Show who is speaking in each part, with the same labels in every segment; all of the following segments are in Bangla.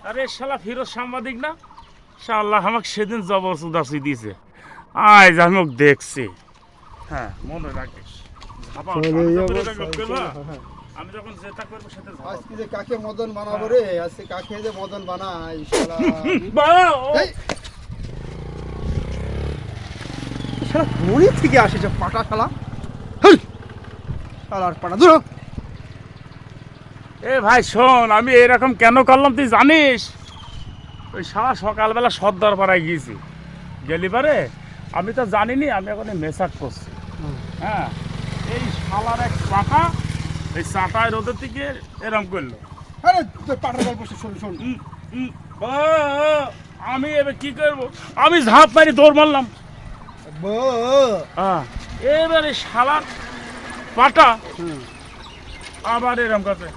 Speaker 1: আরে শালা ফিরোজ সাংবাদিক না? শালা আমাকে সেদিন জবরদস্তি দিয়েছে, আজ আমি ওকে দেখছি। হ্যাঁ মনে রাখিস, আমি যখন যেটা করবো সেটা
Speaker 2: আজকে যে কাকে মদন বানাবো রে, আজকে কাকে যে মদন বানাই শালা। শালা মনে থেকে আসে যে পাটা শালা, শালার পাটা দূর।
Speaker 1: এ ভাই শোন, আমি এরকম কেন করলাম তুই জানিস? ওই শালা সকালবেলা সর্দার পাড়ায় গিয়েছি, গেলি পারে আমি তো জানিনি, আমি এখন মেসাজ করছি। হ্যাঁ, এই শালার এক চাটা, এই চাটায় রোদের থেকে এরম করলো।
Speaker 2: আরে তোর পাটার গল্প শোন শোন।
Speaker 1: আমি এবার কি করবো, আমি ঝাঁপ মারি দৌড় মারলাম। হ্যাঁ, এবারে শালার পাটা আবার এরম করছে,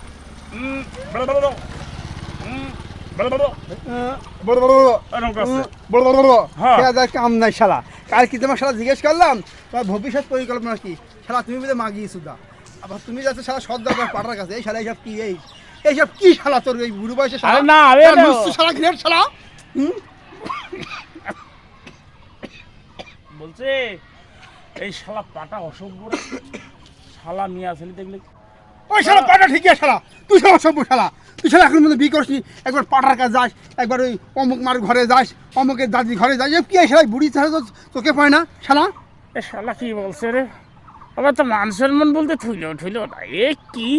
Speaker 2: কাম নাই শালা। কাল কি তোমার শালা জিজ্ঞেস করলাম তোমার ভবিষ্যৎ পরিকল্পনা কি, শালা তুমি বুঝে মাগিয়ে সুদা, আবার তুমি যাচ্ছ শালা সর্দার পাটার কাছে। এই শালা এইসব কি, এইসব কি শালা তোর এই বুড়ো বয়সে শালা?
Speaker 1: না
Speaker 2: শালা ঘিরের শালা
Speaker 1: বলছে এই শালা পাটা অসভ্য, শালা মিয়া ছেলে দেখলে।
Speaker 2: ওই শালা পাটা ঠিকই শালা, তুই শালা অসভ্য শালা। তুই শালা এখন মধ্যে বিয়ে করছিস, একবার পাটার কাছে যাস, একবার ওই অমুক মার ঘরে যাস, অমুকের দাদি ঘরে যাস। কি শালা বুড়ি ছাড়া তো চোখে পায় না শালা।
Speaker 1: এ শালা কি বলছে রে, আবার তো মান সম্মান বলতে থুইল না। এ কি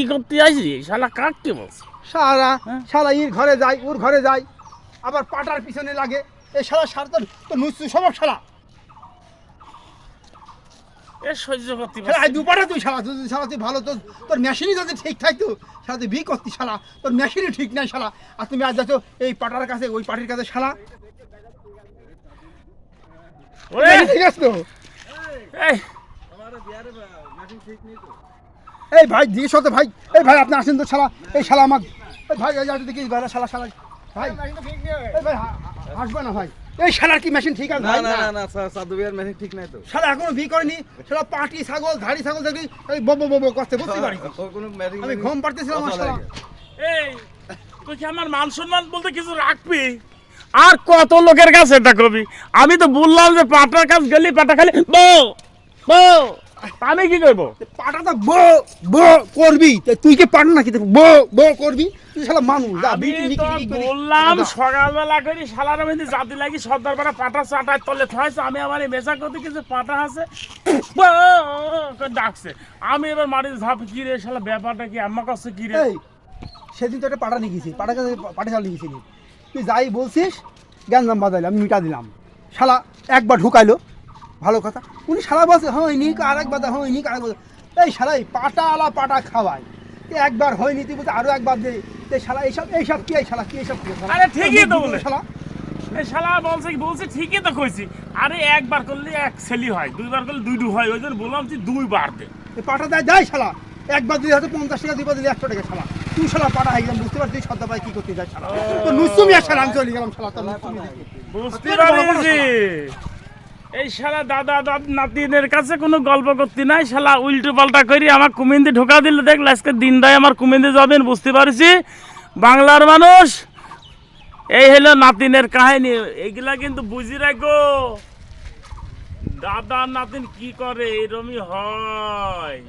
Speaker 1: করতে আসি, শালা কাক কি বলছে?
Speaker 2: শালা শালা ইর ঘরে যায়, ওর ঘরে যায়, আবার পাটার পিছনে লাগে। এই শালা সারা তো নুসু স্বভাব শালা।
Speaker 1: এ সহ্য করতে
Speaker 2: দুপাটা তুই শালা, তুই শালা তুই ভালো, তোর মেশিনই যদি ঠিক থাকতো শালা তুই বিয়ে করতি শালা। তোর মেশিনই ঠিক নাই শালা, আর তুমি আজ যাচ্ছ এই পাটার কাছে, ওই পাটির কাছে শালা। ঠিক আছে তো? এই ভাই জিজ্ঞেস হতো ভাই, এই ভাই আপনি আসেন তো শালা। এই শালা আমার ভাই দেখি শালা শালা ভাই, এই ভাই আসবে না ভাই। এই শালার কি মেশিন ঠিক আছে?
Speaker 3: না স্যার, সাধু ভাইয়ের মেশিন ঠিক নাই তো।
Speaker 2: শালা এখনো বিয়ে করেনি শালা, পাটি ছাগল ধাড়ি ছাগল দেখি বব করতে বুঝতে পারি। আমি ঘুম পাড়তেছিলাম শালা।
Speaker 1: এই তুই কি আমার মান সম্মান বলতে কিছু রাখবি? আর কত লোকের কাছে এটা কবি? আমি তো বললাম যে পাটার কাজ গেলি পাটা খালি বউ বউ, আমি কি করবো?
Speaker 2: পাটা তো বো করবি, তুই কি পার নাকি বো করবি? তুই শালা মানুষ যা
Speaker 1: আমি তো বললাম সকালবেলা করি শালার মধ্যে জাতি লাগি সর্দার পাড়া পাটা চাটায় তলে থাকছে, আমি আমার এই মেশা করতে কিছু পাটা আছে ডাকছে, আমি এবার মাটির ঝাঁপ। কি রে শালা ব্যাপারটা কি আমার কাছে কি রে?
Speaker 2: সেদিন তো একটা পাটা নিয়ে গেছি, পাটা কাছে পাটা চাল নিয়ে গেছিলি, তুই যাই বলছিস গ্যাঞ্জাম বাজাইলে আমি মিটা দিলাম। শালা একবার ঢুকাইলো ভালো কথা, উনি শালা বলছে হয়নি আরেক বাদা হয়নি আরেক বাদা। এই শালা পাটা আলা পাটা খাওয়াই, একবার হয়নি তুই বলতে আরো একবার দে। শালা এইসব কি, এই শালা কি এইসব?
Speaker 1: আরে ঠিকই তো বলে
Speaker 2: শালা,
Speaker 1: এই শালা বলছে ঠিকই তো কইছি। আরে একবার করলে এক ছেলি হয়, দুইবার করলে দুইটু হয়, ওই জন্য বললাম তুই দুইবার দে।
Speaker 2: এই পাটা দেয় যাই শালা, একবার দিলে হয়তো 50 টাকা, দুইবার দিলে 100 টাকা শালা। তুই শালা পাটা হয়ে গেলাম বুঝতে পারছিস সদ্যা পাই কি করতে যায় শালা। তো নুসুমি আর শালা আমি চলে গেলাম শালা। তো
Speaker 1: বুঝতে পারছি এই শালা দাদা নাতিনের কাছে কোনো গল্প করতে নাই, শালা উল্টো পাল্টা করি আমার কুমিন্দি ঢোকা দিলে দেখলে আজকে দিন দেয় আমার কুমিন্দি যাবেন। বুঝতে পারছি বাংলার মানুষ, এই হলো নাতিনের কাহিনী। এইগুলা কিন্তু বুঝি রাখো, দাদা নাতিন কি করে এরমই হয়।